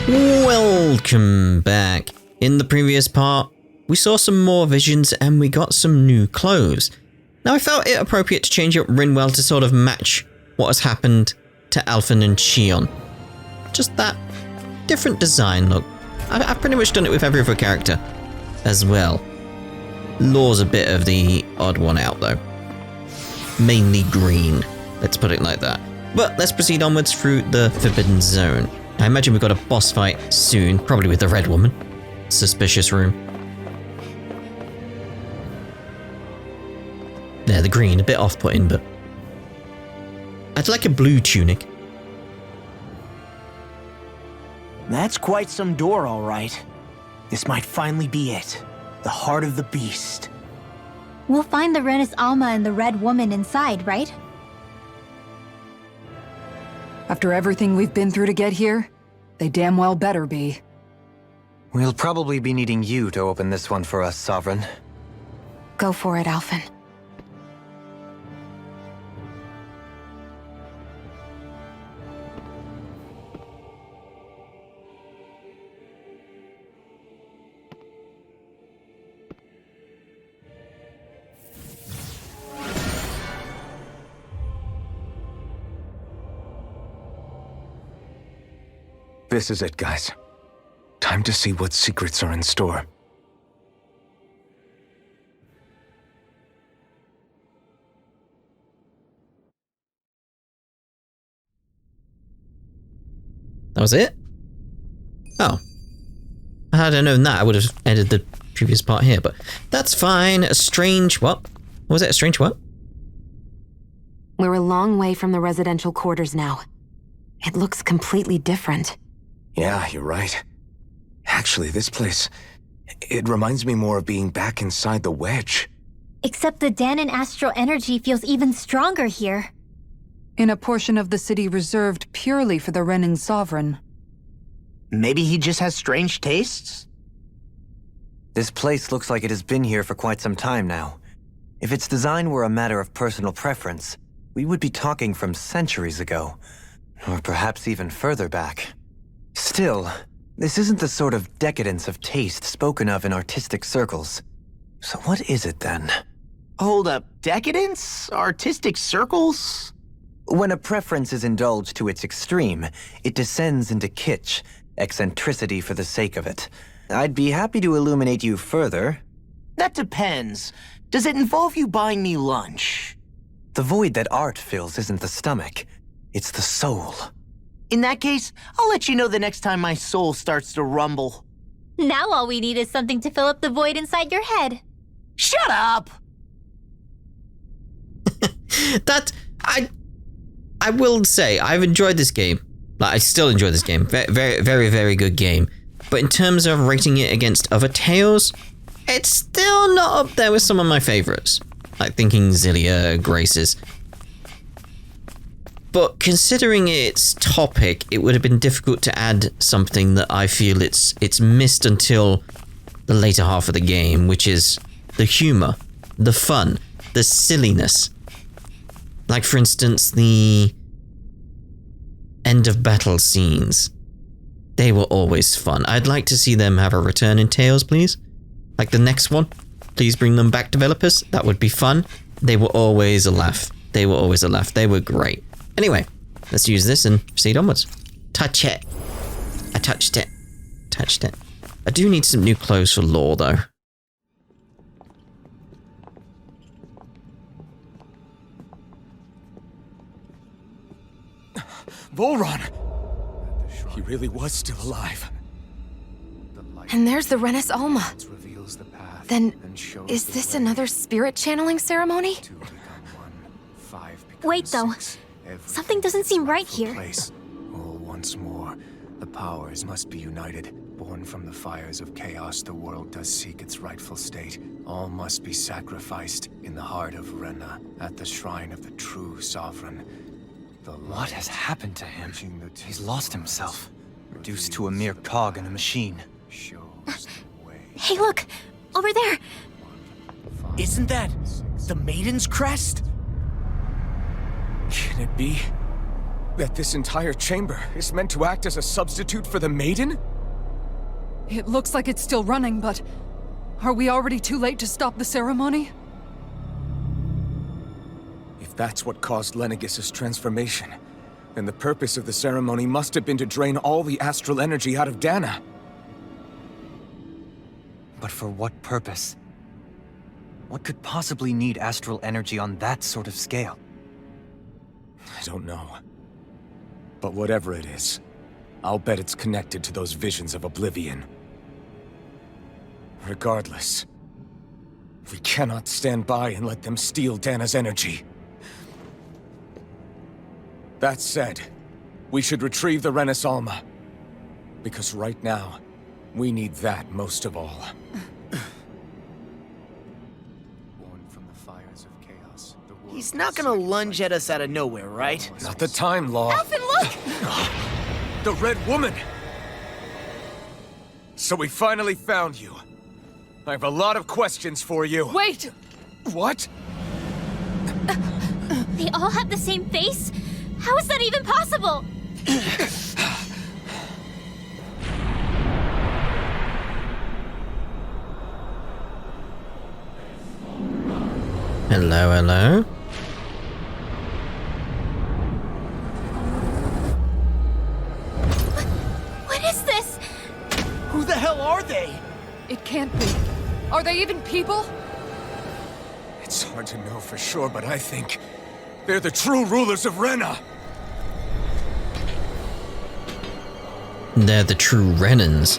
Welcome back. In the previous part, we saw some more visions and we got some new clothes. Now I felt it appropriate to change up Rinwell to sort of match what has happened to Alphen and Shionne. Just that different design look. I've pretty much done it with every other character as well. Law's a bit of the odd one out though. Mainly green, let's put it like that. But let's proceed onwards through the Forbidden Zone. I imagine we've got a boss fight soon, probably with the red woman. Suspicious room. There, the green, a bit off-putting, but I'd like a blue tunic. That's quite some door, all right. This might finally be it. The heart of the beast. We'll find the Rena's Alma and the red woman inside, right? After everything we've been through to get here, they damn well better be. We'll probably be needing you to open this one for us, Sovereign. Go for it, Alphen. This is it, guys. Time to see what secrets are in store. That was it? Oh. Had I known that, I would have ended the previous part here, but that's fine. A strange what? What was it? A strange what? We're a long way from the residential quarters now. It looks completely different. Yeah, you're right. Actually, this place, it reminds me more of being back inside the wedge. Except the Dahnan astral energy feels even stronger here. In a portion of the city reserved purely for the Renan Sovereign. Maybe he just has strange tastes? This place looks like it has been here for quite some time now. If its design were a matter of personal preference, we would be talking from centuries ago. Or perhaps even further back. Still, this isn't the sort of decadence of taste spoken of in artistic circles. So what is it then? Hold up, decadence? Artistic circles? When a preference is indulged to its extreme, it descends into kitsch, eccentricity for the sake of it. I'd be happy to illuminate you further. That depends. Does it involve you buying me lunch? The void that art fills isn't the stomach, it's the soul. In that case, I'll let you know the next time my soul starts to rumble. Now all we need is something to fill up the void inside your head. Shut up! I will say, I've enjoyed this game. Like, I still enjoy this game. Very, very, very good game. But in terms of rating it against other Tales, it's still not up there with some of my favorites. Like thinking Zillia, Graces. But considering its topic, it would have been difficult to add something that I feel it's missed until the later half of the game, which is the humor, the fun, the silliness. Like, for instance, the end of battle scenes. They were always fun. I'd like to see them have a return in Tales, please. Like the next one. Please bring them back, developers. That would be fun. They were always a laugh. They were always a laugh. They were great. Anyway, let's use this and proceed onwards. Touch it. I touched it. Touched it. I do need some new clothes for Law, though. Volron! He really was still alive. And there's the Rena's Alma. Then, is this another spirit channeling ceremony? Wait, though. Something doesn't seem right here. All once more, the powers must be united. Born from the fires of chaos, the world does seek its rightful state. All must be sacrificed in the heart of Rena, at the shrine of the true sovereign. What has happened to him? He's lost himself, reduced to a mere cog in a machine. Hey, look! Over there! Isn't that the Maiden's crest? Can it be? That this entire chamber is meant to act as a substitute for the Maiden? It looks like it's still running, but are we already too late to stop the ceremony? If that's what caused Lenegis' transformation, then the purpose of the ceremony must have been to drain all the astral energy out of Dahna. But for what purpose? What could possibly need astral energy on that sort of scale? I don't know. But whatever it is, I'll bet it's connected to those visions of oblivion. Regardless, we cannot stand by and let them steal Dahna's energy. That said, we should retrieve the Rena Alma. Because right now, we need that most of all. He's not gonna lunge at us out of nowhere, right? Not the time, Law. Alphen, look! The Red Woman! So we finally found you. I have a lot of questions for you. Wait! What? They all have the same face? How is that even possible? Hello, hello. What is this? Who the hell are they? It can't be. Are they even people? It's hard to know for sure, but I think they're the true rulers of Rena. They're the true Renans.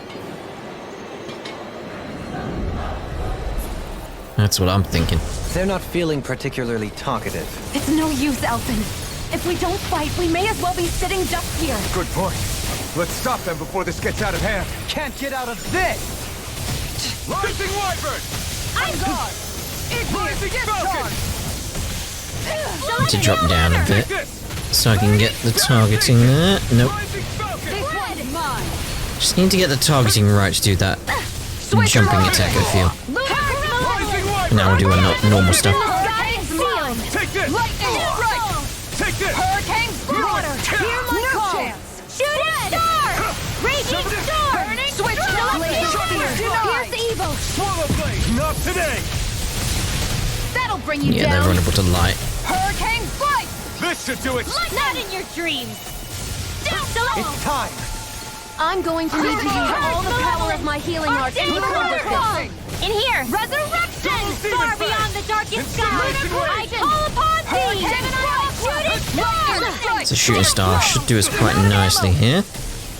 That's what I'm thinking. They're not feeling particularly talkative. It's no use, Alphen. If we don't fight, we may as well be sitting just here. Good point. Let's stop them before this gets out of hand. Can't get out of this! Rising Wyvern! I'm gone! Need to drop down a bit so I can get the targeting there. Nope. Just need to get the targeting right to do that jumping attack, I feel. Now we'll do a normal stuff. Take this! Take this! Hurricane water! Hear my call! Shoot it! Star! Raging storm! Switch Pierce evil! Swallow blade! Not today! That'll bring you Yeah, down! they're vulnerable to light. Hurricane flight! This should do it! Not in your dreams. It's time! I'm going to need to use all the power of my healing arts to accomplish this. In here. Resurrection! Far beyond the darkest sky. I call upon thee! Shooting star! It's a shooting star. Should do us quite nicely here.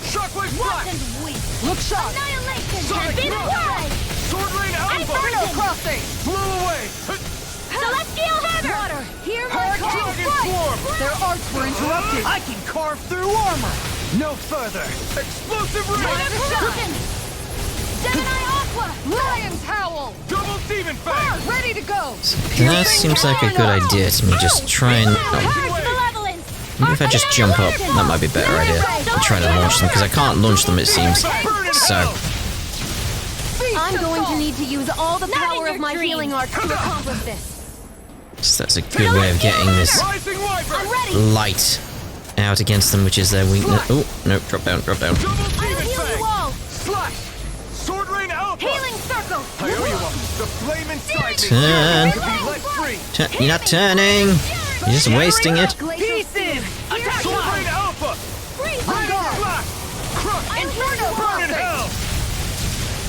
Shockwave blast! Look sharp! Annihilation has been applied! Sword rain Inferno alpha! Crossing! Blow away! Celestial hammer! Water, hear my call! Dragon swarm! Their arts were interrupted. I can carve through armor! No further! Explosive rain! Gemini Aqua! Lion's Howl! Double demon fang! Ready to go! That seems like a good idea to me. Just try and... Malevolence! Maybe if I just jump up, that might be a better idea than trying to launch them, because I can't launch them, it seems. So, I'm going to need to use all the power of my dreams. healing arts to accomplish this. that's a good way of getting this Rising Wyvern! I'm ready! light out against them, which is their weakness. Oh, no, drop down, drop down. Double I'll demon heal fang! you all! Slash! Sword rain alpha! Healing circle! I owe you one. The flame inside me! Turn. To be let free! You're not turning. You're just wasting it. Pieces! Attack! Sword rain alpha! Rain slash! Crush! Inferno Burn in hell!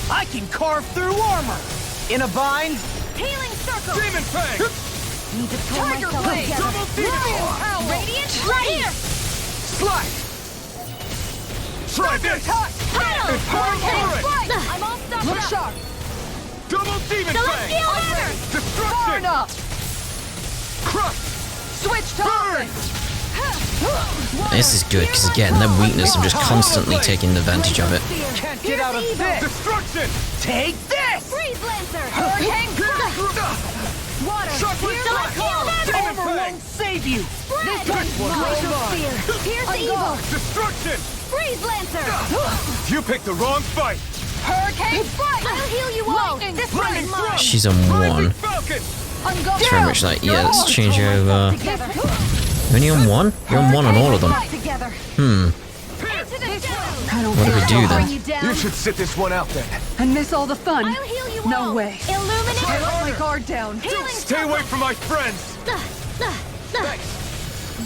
I can carve through armor! In a bind? Healing circle! Demon fang! Need to pull Tiger myself blade! together. Double demon fang! Radiant light! Slash! Try this! Hurricane flight! I'm all stuck Look up. sharp! Double demon Celestial fang! hammer! Destruction! Dahna! Crush! Switch to Burn! This is good, because again, their weakness, I'm just constantly taking advantage of it. Can't get out of this! Destruction! Take this! Freeze Lancer! Hurricane flight! Water! Shockwave Celestial blast! hammer! Demon Armor fang! won't save you! This one's mine! Pierce evil! Destruction! Freeze Lancer! You picked the wrong fight! Hurricane flight! I'll heal you all! This one is mine! She's on Rising one. Falcon! It's very much like, yeah, let's change over. Together. Only on one? You're on one on all of them. What do we do then? You should sit this one out then. And miss all the fun. I'll heal you No all. way. Illuminate. I let my guard down. Stay away from my friends!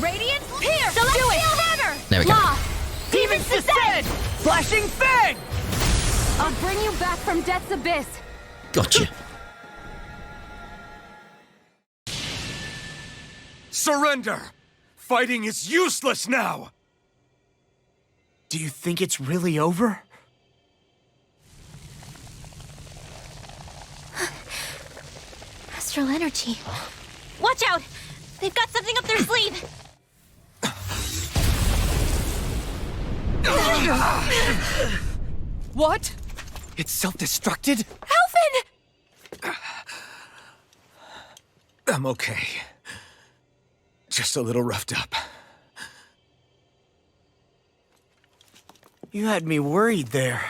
Radiant. Pierce. Celestial hammer. There we go. Law. Demon's descent. Flashing fang! I'll bring you back from death's abyss. Gotcha. Surrender! Fighting is useless now! Do you think it's really over? Astral energy. Watch out! They've got something up their sleeve. What? It's self-destructed? Alphen! I'm okay. Just a little roughed up. You had me worried there.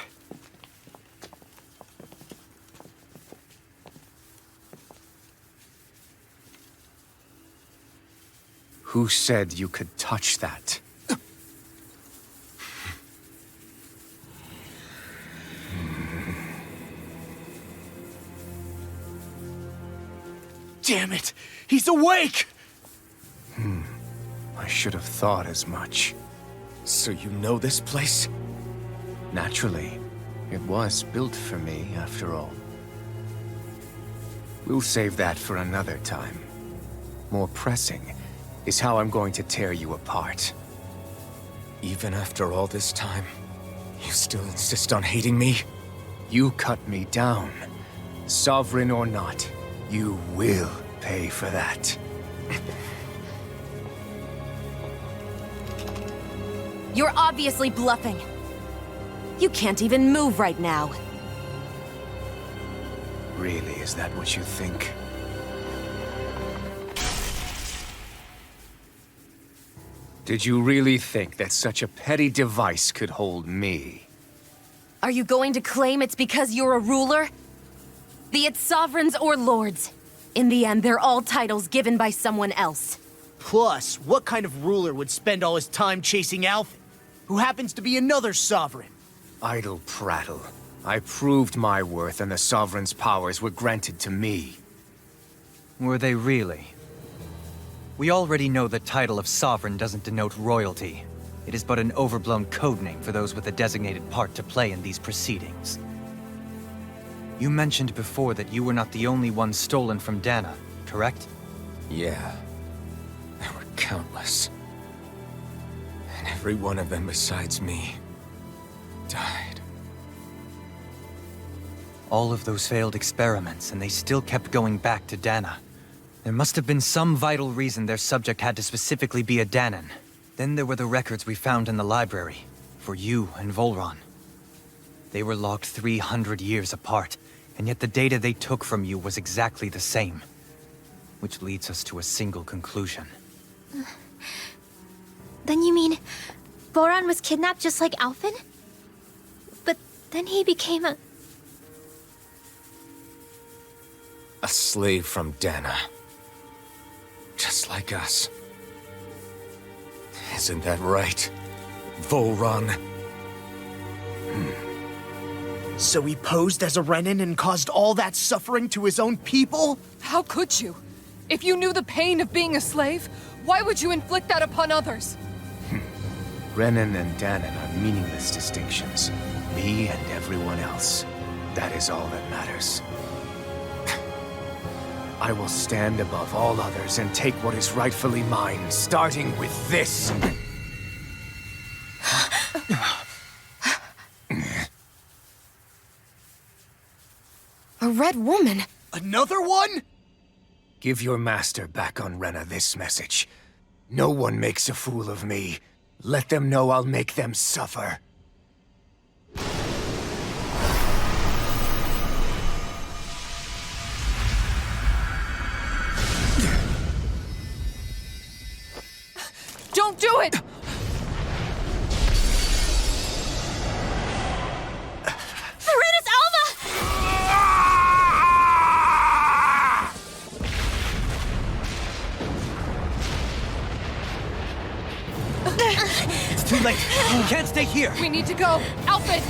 Who said you could touch that? Damn it! He's awake! I should have thought as much. So you know this place? Naturally, it was built for me, after all. We'll save that for another time. More pressing is how I'm going to tear you apart. Even after all this time, you still insist on hating me? You cut me down. Sovereign or not, you will pay for that. You're obviously bluffing. You can't even move right now. Really, is that what you think? Did you really think that such a petty device could hold me? Are you going to claim it's because you're a ruler? Be it sovereigns or lords. In the end, they're all titles given by someone else. Plus, what kind of ruler would spend all his time chasing Alphen, who happens to be another sovereign? Idle prattle. I proved my worth and the Sovereign's powers were granted to me. Were they really? We already know the title of Sovereign doesn't denote royalty. It is but an overblown codename for those with a designated part to play in these proceedings. You mentioned before that you were not the only one stolen from Dahna, correct? Yeah. There were countless. And every one of them besides me died. All of those failed experiments, and they still kept going back to Dahna. There must have been some vital reason their subject had to specifically be a Dahnan. Then there were the records we found in the library, for you and Volron. They were logged 300 years apart, and yet the data they took from you was exactly the same. Which leads us to a single conclusion. Then you mean Voron was kidnapped just like Alphen? But then he became a slave from Dahna. Just like us. Isn't that right, Volron? So he posed as a Renan and caused all that suffering to his own people? How could you? If you knew the pain of being a slave, why would you inflict that upon others? Renan and Dahnan are meaningless distinctions. Me and everyone else. That is all that matters. I will stand above all others and take what is rightfully mine, starting with this. A red woman? Another one? Give your master back on Rena this message. No one makes a fool of me. Let them know I'll make them suffer. Don't do it! Serenus Alva! stay here. We need to go. Alphen!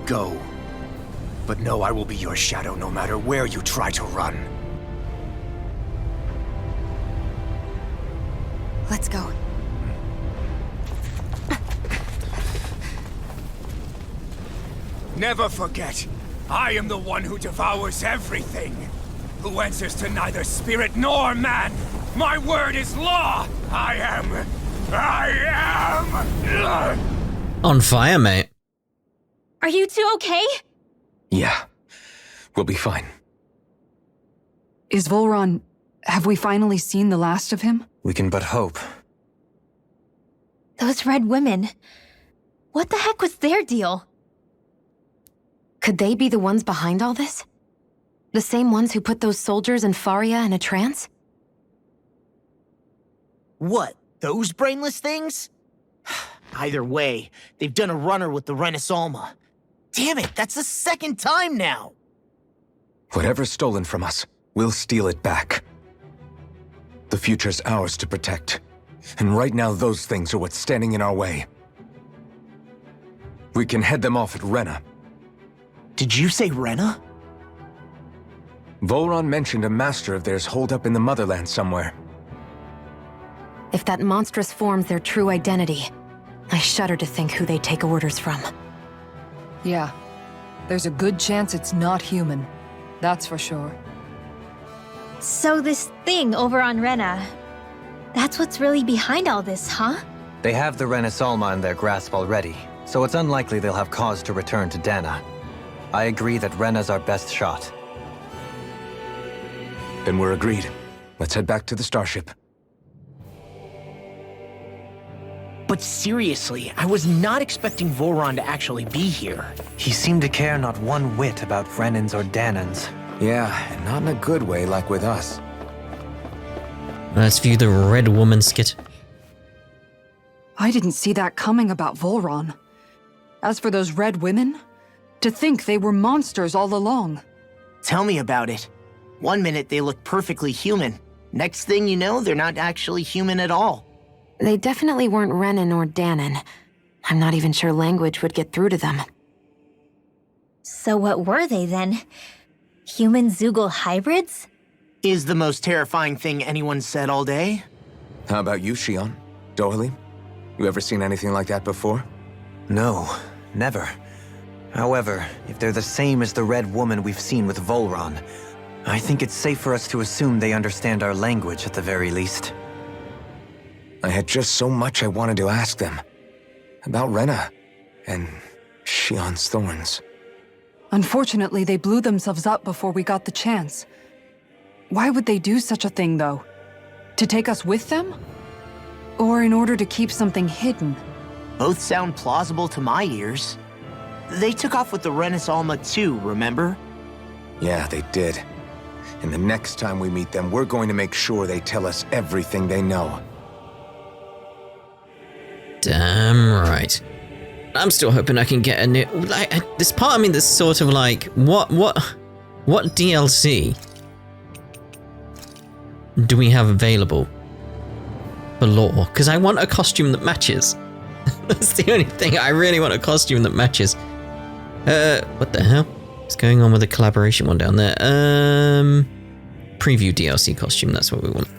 Go. But know I will be your shadow no matter where you try to run. Let's go. Never forget, I am the one who devours everything. Who answers to neither spirit nor man. My word is law. I am... On fire, mate. Are you two okay? Yeah, we'll be fine. Is Volron... Have we finally seen the last of him? We can but hope. Those red women. What the heck was their deal? Could they be the ones behind all this? The same ones who put those soldiers and Faria in a trance? What, those brainless things? Either way, they've done a runner with the Renasalma. Damn it, that's the second time now! Whatever's stolen from us, we'll steal it back. The future's ours to protect. And right now those things are what's standing in our way. We can head them off at Rena. Did you say Rena? Volron mentioned a master of theirs holed up in the motherland somewhere. If that monstrous form's their true identity, I shudder to think who they take orders from. Yeah. There's a good chance it's not human. That's for sure. So this thing over on Rena, that's what's really behind all this, huh? They have the Renasalma in their grasp already, so it's unlikely they'll have cause to return to Dahna. I agree that Rena's our best shot. Then we're agreed. Let's head back to the starship. But seriously, I was not expecting Volron to actually be here. He seemed to care not one whit about Renans or Dahnans. Yeah, and not in a good way like with us. Let's view the Red Woman skit. I didn't see that coming about Volron. As for those red women, to think they were monsters all along. Tell me about it. One minute they look perfectly human. Next thing you know, they're not actually human at all. They definitely weren't Renan or Dahnan. I'm not even sure language would get through to them. So what were they then? Human Zoogle hybrids? Is the most terrifying thing anyone said all day? How about you, Shionne? Dohalim? You ever seen anything like that before? No, never. However, if they're the same as the Red Woman we've seen with Volron, I think it's safe for us to assume they understand our language at the very least. I had just so much I wanted to ask them. About Rena and Shionne's thorns. Unfortunately, they blew themselves up before we got the chance. Why would they do such a thing, though? To take us with them? Or in order to keep something hidden? Both sound plausible to my ears. They took off with the Renasalma too, remember? Yeah, they did. And the next time we meet them, we're going to make sure they tell us everything they know. Damn right. I'm still hoping I can get a new... this part of me that's sort of like, what DLC do we have available? for lore, because I want a costume that matches. That's the only thing. I really want a costume that matches. What the hell? What's going on with the collaboration one down there? Preview DLC costume, that's what we want.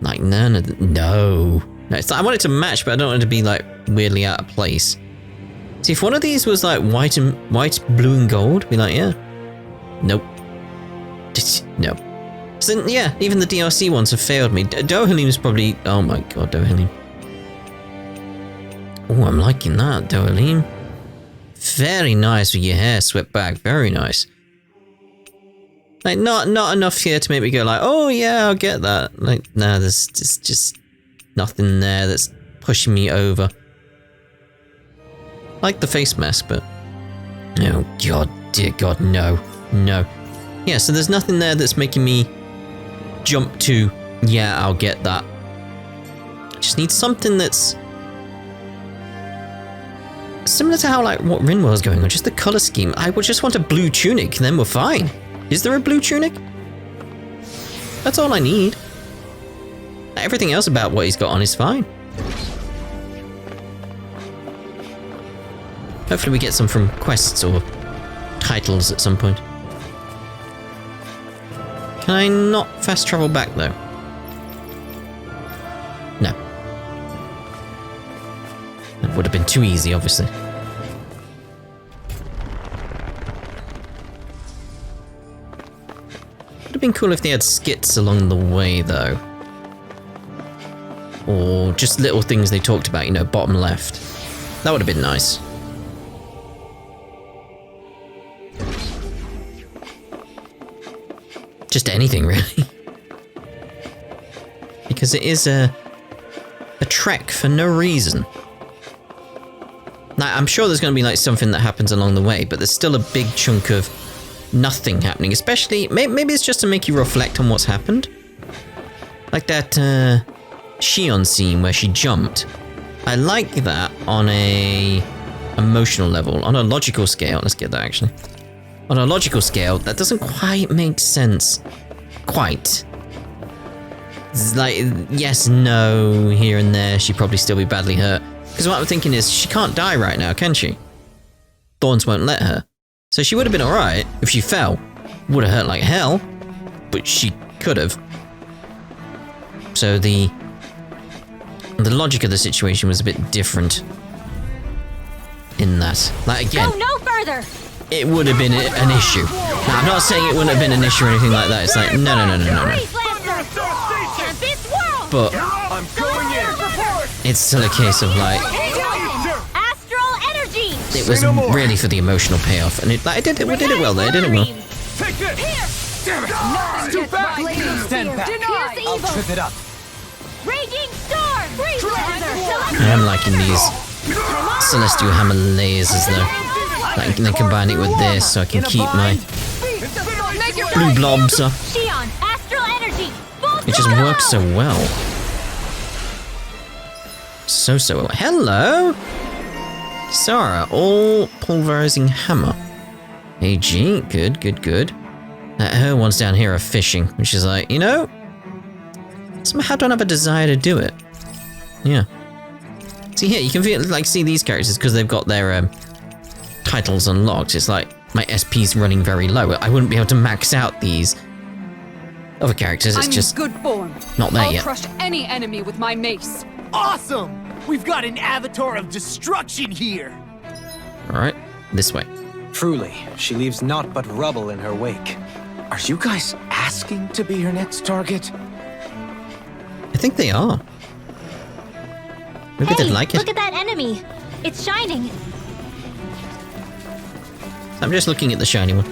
Like, no. It's like, I want it to match, but I don't want it to be, like, weirdly out of place. See, if one of these was, like, white, blue, and gold, be like, yeah. Nope. No. So, yeah, even the DLC ones have failed me. Dohalim's probably... Oh my god, Dohalim. Oh, I'm liking that, Dohalim. Very nice with your hair swept back. Very nice. Like, not enough here to make me go like, oh yeah, I'll get that. Like, nah, there's just nothing there that's pushing me over. Like the face mask, but... Oh god, dear god, no. No. Yeah, so there's nothing there that's making me jump to, yeah, I'll get that. I just need something that's similar to how, like, what Rin was going on, just the color scheme. I would just want a blue tunic, and then we're fine. Is there a blue tunic? That's all I need. Everything else about what he's got on is fine. Hopefully we get some from quests or titles at some point. Can I not fast travel back, though? No. That would have been too easy, obviously. Would have been cool if they had skits along the way, though. Or just little things they talked about, you know, bottom left. That would have been nice. Just anything, really. Because it is a trek for no reason. Now, I'm sure there's going to be like something that happens along the way, but there's still a big chunk of nothing happening. Especially, maybe it's just to make you reflect on what's happened. Like that Shionne scene where she jumped. I like that on a emotional level. On a logical scale, let's get that actually. On a logical scale, that doesn't quite make sense. Quite. It's like, yes, no, here and there, she'd probably still be badly hurt. Because what I'm thinking is, she can't die right now, can she? Thorns won't let her. So she would have been alright if she fell. Would have hurt like hell, but she could have. So the logic of the situation was a bit different in that. Like, again... Go no further! It would have been an issue. Now, I'm not saying it wouldn't have been an issue or anything like that. It's like, no. But it's still a case of like, Astral energy. it was really for the emotional payoff, and it did it well there. It did it well. Take this! Damn it! Too fast! Stand back. I'll trip it up. Raging storm. Freeze I am liking these celestial hammer lasers though. Like, then combine it with this so I can keep my blue blobs up. Shionne, astral energy. It just works so well. So well. Hello! Sara, all pulverizing hammer. AG, good. Her ones down here are fishing, which is like, you know, somehow don't have a desire to do it. Yeah. See here, you can feel, like, see these characters because they've got their titles unlocked. It's like my SP's running very low. I wouldn't be able to max out these other characters. It's just good form. Not there I'll yet. Crush any enemy with my mace. Awesome! We've got an avatar of destruction here! Alright, this way. Truly, she leaves naught but rubble in her wake. Are you guys asking to be her next target? I think they are. Maybe they'd like it. Look at that enemy. It's shining. I'm just looking at the shiny one.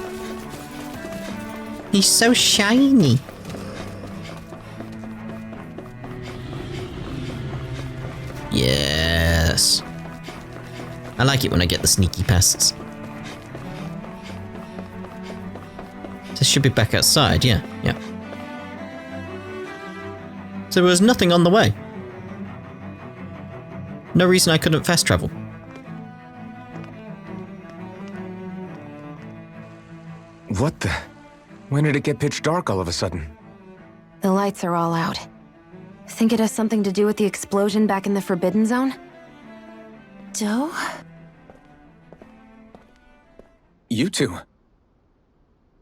He's so shiny. Yes. I like it when I get the sneaky pests. This should be back outside, yeah. So there was nothing on the way. No reason I couldn't fast travel. What the? When did it get pitch dark all of a sudden? The lights are all out. Think it has something to do with the explosion back in the Forbidden Zone? Doe? You two.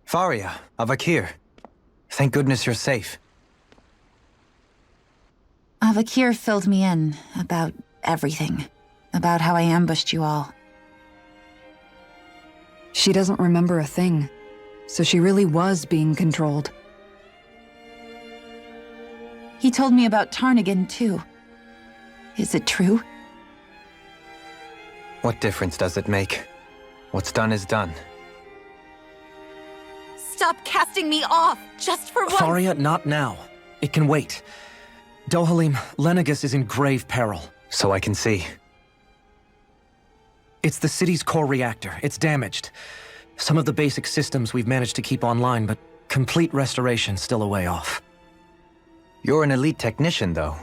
Faria, Avakir. Thank goodness you're safe. Avakir filled me in about everything. About how I ambushed you all. She doesn't remember a thing, so she really was being controlled. He told me about Tarnigan, too. Is it true? What difference does it make? What's done is done. Stop casting me off, just for once! Faria, not now. It can wait. Dohalim, Lenegis is in grave peril. So I can see. It's the city's core reactor. It's damaged. Some of the basic systems we've managed to keep online, but complete restoration's still a way off. You're an elite technician, though.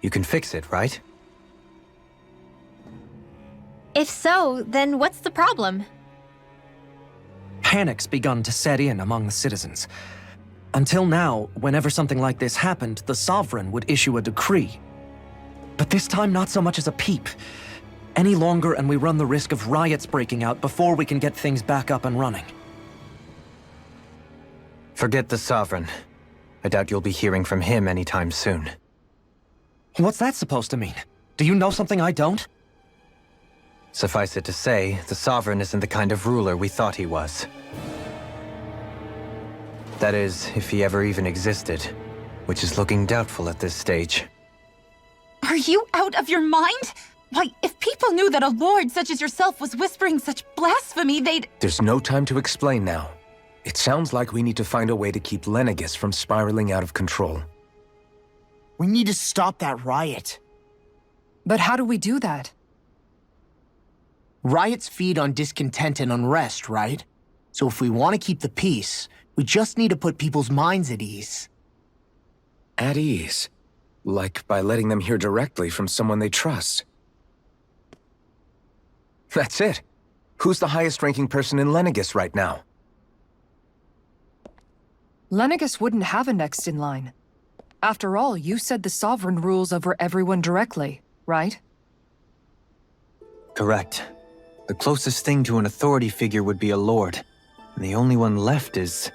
You can fix it, right? If so, then what's the problem? Panic's begun to set in among the citizens. Until now, whenever something like this happened, the Sovereign would issue a decree. But this time, not so much as a peep. Any longer and we run the risk of riots breaking out before we can get things back up and running. Forget the Sovereign. I doubt you'll be hearing from him anytime soon. What's that supposed to mean? Do you know something I don't? Suffice it to say, the Sovereign isn't the kind of ruler we thought he was. That is, if he ever even existed, which is looking doubtful at this stage. Are you out of your mind? Why, if people knew that a lord such as yourself was whispering such blasphemy, they'd— There's no time to explain now. It sounds like we need to find a way to keep Lenegis from spiraling out of control. We need to stop that riot. But how do we do that? Riots feed on discontent and unrest, right? So if we want to keep the peace, we just need to put people's minds at ease. At ease? Like by letting them hear directly from someone they trust. That's it. Who's the highest-ranking person in Lenegis right now? Lenegis wouldn't have a next in line. After all, you said the Sovereign rules over everyone directly, right? Correct. The closest thing to an authority figure would be a lord. And the only one left is...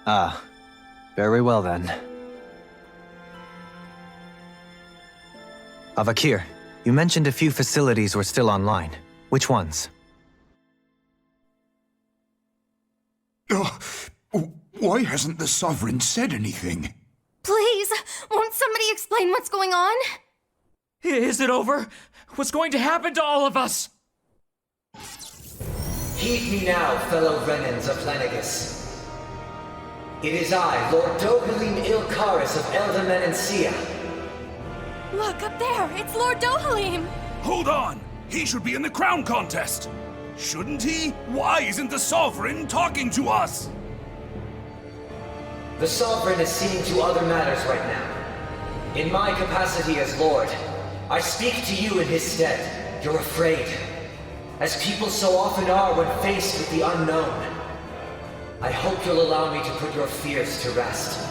Ah. Very well then. Avakir, you mentioned a few facilities were still online. Which ones? Why hasn't the Sovereign said anything? Please, won't somebody explain what's going on? Is it over? What's going to happen to all of us? Heed me now, fellow Renans of Lenegis. It is I, Lord Dohalim Ilkaris of Alphen and Shionne. Look, up there! It's Lord Dohalim! Hold on! He should be in the crown contest! Shouldn't he? Why isn't the Sovereign talking to us? The Sovereign is seeing to other matters right now. In my capacity as Lord, I speak to you in his stead. You're afraid. As people so often are when faced with the unknown. I hope you'll allow me to put your fears to rest.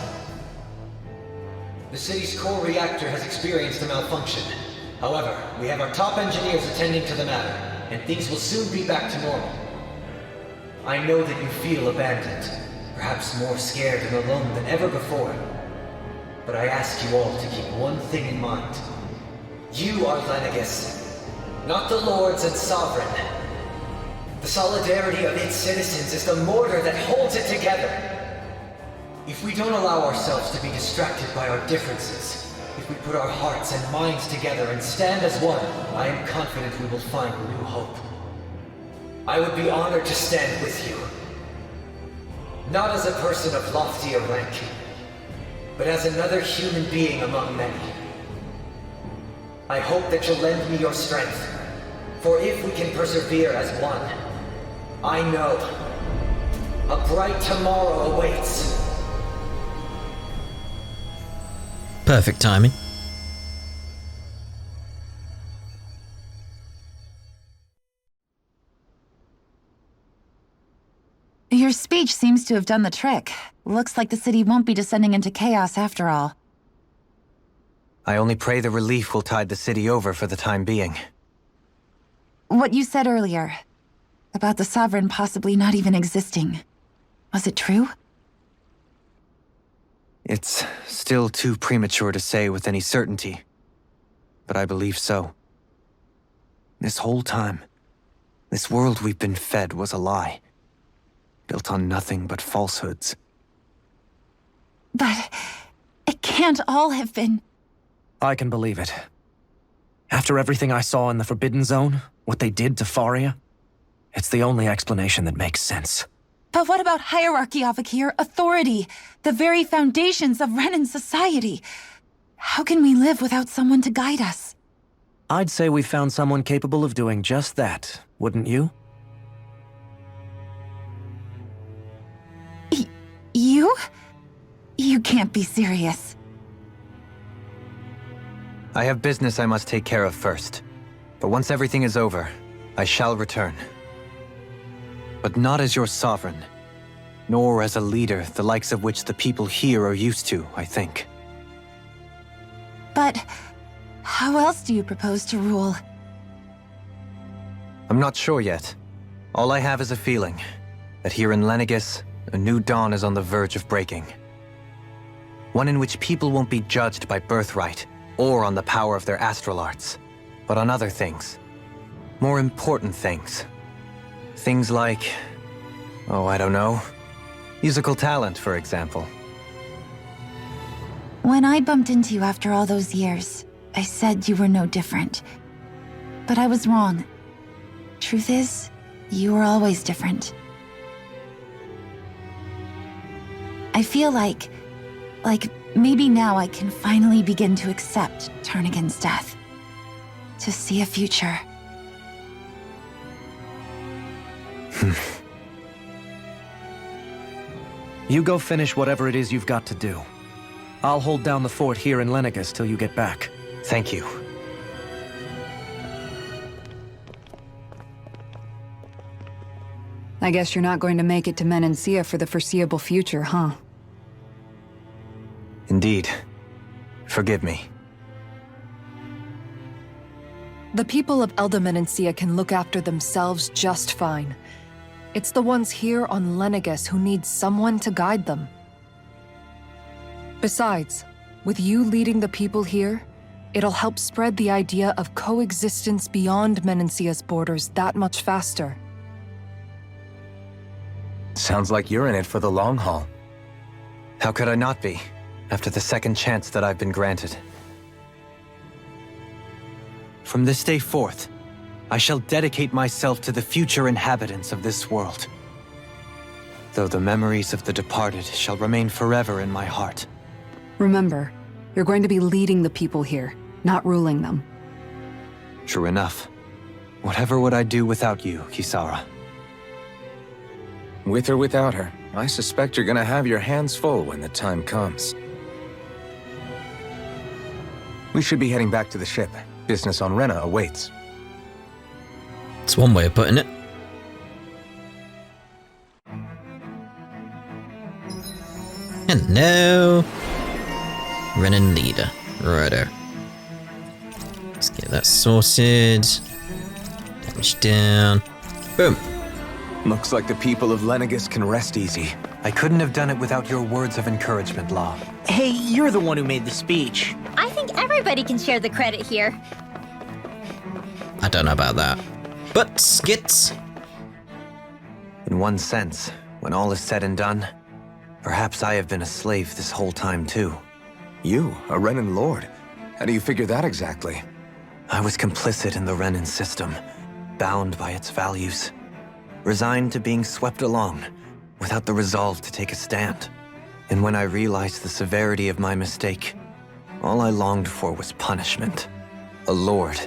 The city's core reactor has experienced a malfunction. However, we have our top engineers attending to the matter, and things will soon be back to normal. I know that you feel abandoned, perhaps more scared and alone than ever before. But I ask you all to keep one thing in mind. You are Lenegis, not the lords and sovereign. The solidarity of its citizens is the mortar that holds it together. If we don't allow ourselves to be distracted by our differences, if we put our hearts and minds together and stand as one, I am confident we will find new hope. I would be honored to stand with you. Not as a person of loftier rank, but as another human being among many. I hope that you'll lend me your strength, for if we can persevere as one, I know a bright tomorrow awaits. Perfect timing. Your speech seems to have done the trick. Looks like the city won't be descending into chaos after all. I only pray the relief will tide the city over for the time being. What you said earlier, about the Sovereign possibly not even existing, was it true? It's still too premature to say with any certainty, but I believe so. This whole time, this world we've been fed was a lie, built on nothing but falsehoods. But it can't all have been... I can believe it. After everything I saw in the Forbidden Zone, what they did to Faria, it's the only explanation that makes sense. But what about hierarchy, Avakir? Authority? The very foundations of Renan society? How can we live without someone to guide us? I'd say we found someone capable of doing just that, wouldn't you? You? You can't be serious. I have business I must take care of first. But once everything is over, I shall return. But not as your sovereign, nor as a leader the likes of which the people here are used to, I think. But how else do you propose to rule? I'm not sure yet. All I have is a feeling that here in Lenegis, a new dawn is on the verge of breaking. One in which people won't be judged by birthright or on the power of their astral arts, but on other things. More important things. Things like, oh, I don't know, musical talent, for example. When I bumped into you after all those years, I said you were no different. But I was wrong. Truth is, you were always different. I feel like maybe now I can finally begin to accept Turnagain's death. To see a future. You go finish whatever it is you've got to do. I'll hold down the fort here in Lenegis till you get back. Thank you. I guess you're not going to make it to Menancia for the foreseeable future, huh? Indeed. Forgive me. The people of Elda Menancia can look after themselves just fine. It's the ones here on Lenegis who need someone to guide them. Besides, with you leading the people here, it'll help spread the idea of coexistence beyond Menancia's borders that much faster. Sounds like you're in it for the long haul. How could I not be, after the second chance that I've been granted? From this day forth, I shall dedicate myself to the future inhabitants of this world. Though the memories of the departed shall remain forever in my heart. Remember, you're going to be leading the people here, not ruling them. True enough. Whatever would I do without you, Kisara? With or without her, I suspect you're gonna have your hands full when the time comes. We should be heading back to the ship. Business on Rena awaits. It's one way of putting it. Hello. Renan leader. Righto. Let's get that sorted. Damage down. Boom. Looks like the people of Lenegis can rest easy. I couldn't have done it without your words of encouragement, Law. Hey, you're the one who made the speech. I think everybody can share the credit here. I don't know about that. But skits. In one sense, when all is said and done, perhaps I have been a slave this whole time too. You, a Renan lord? How do you figure that exactly? I was complicit in the Renan system, bound by its values, resigned to being swept along, without the resolve to take a stand. And when I realized the severity of my mistake, all I longed for was punishment. A lord.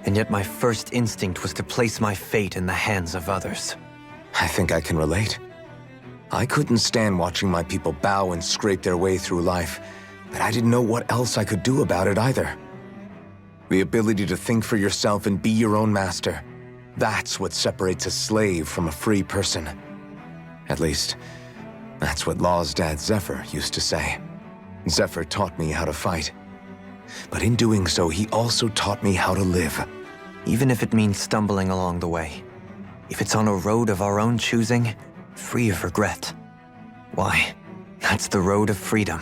And yet my first instinct was to place my fate in the hands of others. I think I can relate. I couldn't stand watching my people bow and scrape their way through life, but I didn't know what else I could do about it either. The ability to think for yourself and be your own master. That's what separates a slave from a free person. At least, that's what Law's dad Zephyr used to say. Zephyr taught me how to fight. But in doing so, he also taught me how to live. Even if it means stumbling along the way. If it's on a road of our own choosing, free of regret. Why, that's the road of freedom.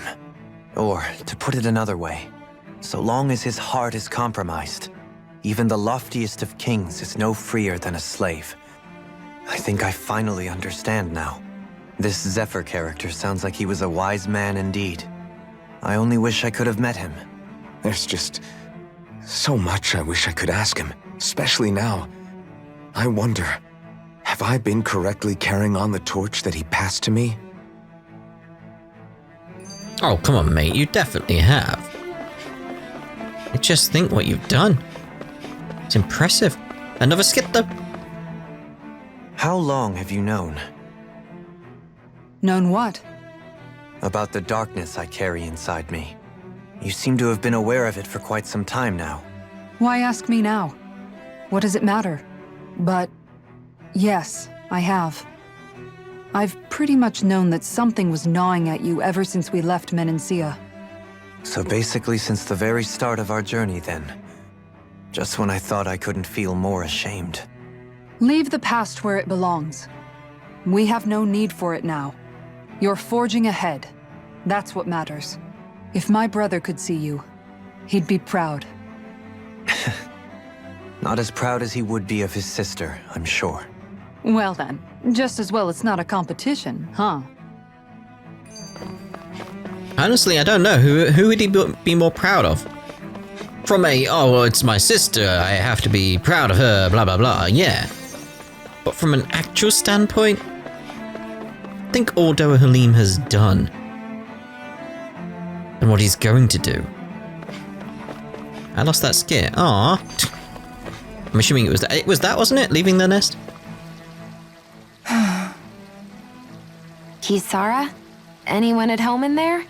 Or, to put it another way, so long as his heart is compromised, even the loftiest of kings is no freer than a slave. I think I finally understand now. This Zephyr character sounds like he was a wise man indeed. I only wish I could have met him. There's just so much I wish I could ask him, especially now. I wonder, have I been correctly carrying on the torch that he passed to me? Oh, come on, mate. You definitely have. Just think what you've done. It's impressive. Another skip, though. How long have you known? Known what? About the darkness I carry inside me. You seem to have been aware of it for quite some time now. Why ask me now? What does it matter? But yes, I have. I've pretty much known that something was gnawing at you ever since we left Menancia. So basically since the very start of our journey then. Just when I thought I couldn't feel more ashamed. Leave the past where it belongs. We have no need for it now. You're forging ahead. That's what matters. If my brother could see you, he'd be proud. Not as proud as he would be of his sister, I'm sure. Well then, just as well it's not a competition, huh? Honestly, I don't know. Who would he be more proud of? From a, oh, well, it's my sister, I have to be proud of her, blah, blah, blah, yeah. But from an actual standpoint, think all Dohalim has done. And what he's going to do. I lost that scare. Aww. I'm assuming it was that. It was that, wasn't it? Leaving the nest? Kisara? Anyone at home in there?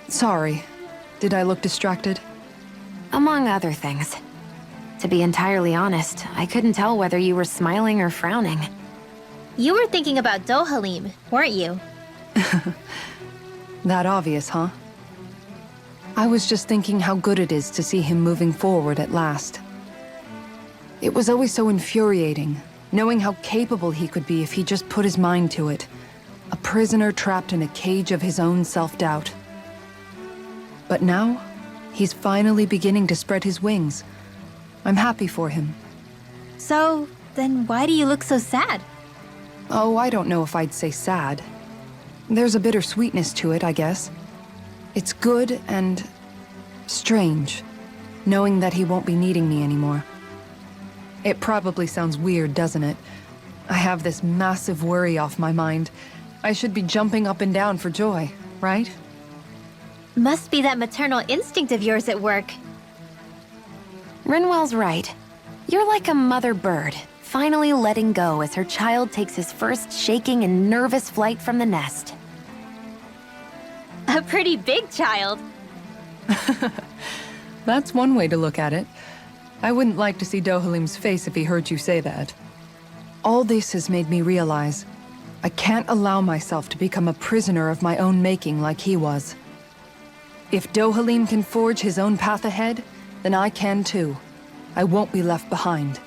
Sorry. Did I look distracted? Among other things. To be entirely honest, I couldn't tell whether you were smiling or frowning. You were thinking about Dohalim, weren't you? That obvious, huh? I was just thinking how good it is to see him moving forward at last. It was always so infuriating, knowing how capable he could be if he just put his mind to it. A prisoner trapped in a cage of his own self-doubt. But now, he's finally beginning to spread his wings. I'm happy for him. So, then why do you look so sad? Oh, I don't know if I'd say sad. There's a bittersweetness to it, I guess. It's good and strange, knowing that he won't be needing me anymore. It probably sounds weird, doesn't it? I have this massive worry off my mind. I should be jumping up and down for joy, right? Must be that maternal instinct of yours at work. Rinwell's right. You're like a mother bird, finally letting go as her child takes his first shaking and nervous flight from the nest. A pretty big child. That's one way to look at it. I wouldn't like to see Dohalim's face if he heard you say that. All this has made me realize I can't allow myself to become a prisoner of my own making like he was. If Dohalim can forge his own path ahead, then I can too. I won't be left behind.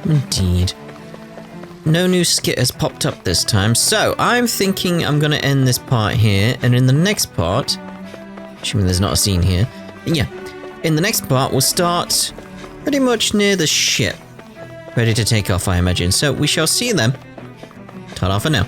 Indeed. No new skit has popped up this time, so I'm thinking I'm going to end this part here, and in the next part, assuming there's not a scene here, yeah, in the next part we'll start pretty much near the ship, ready to take off, I imagine. So we shall see you then. Ta-ra for now.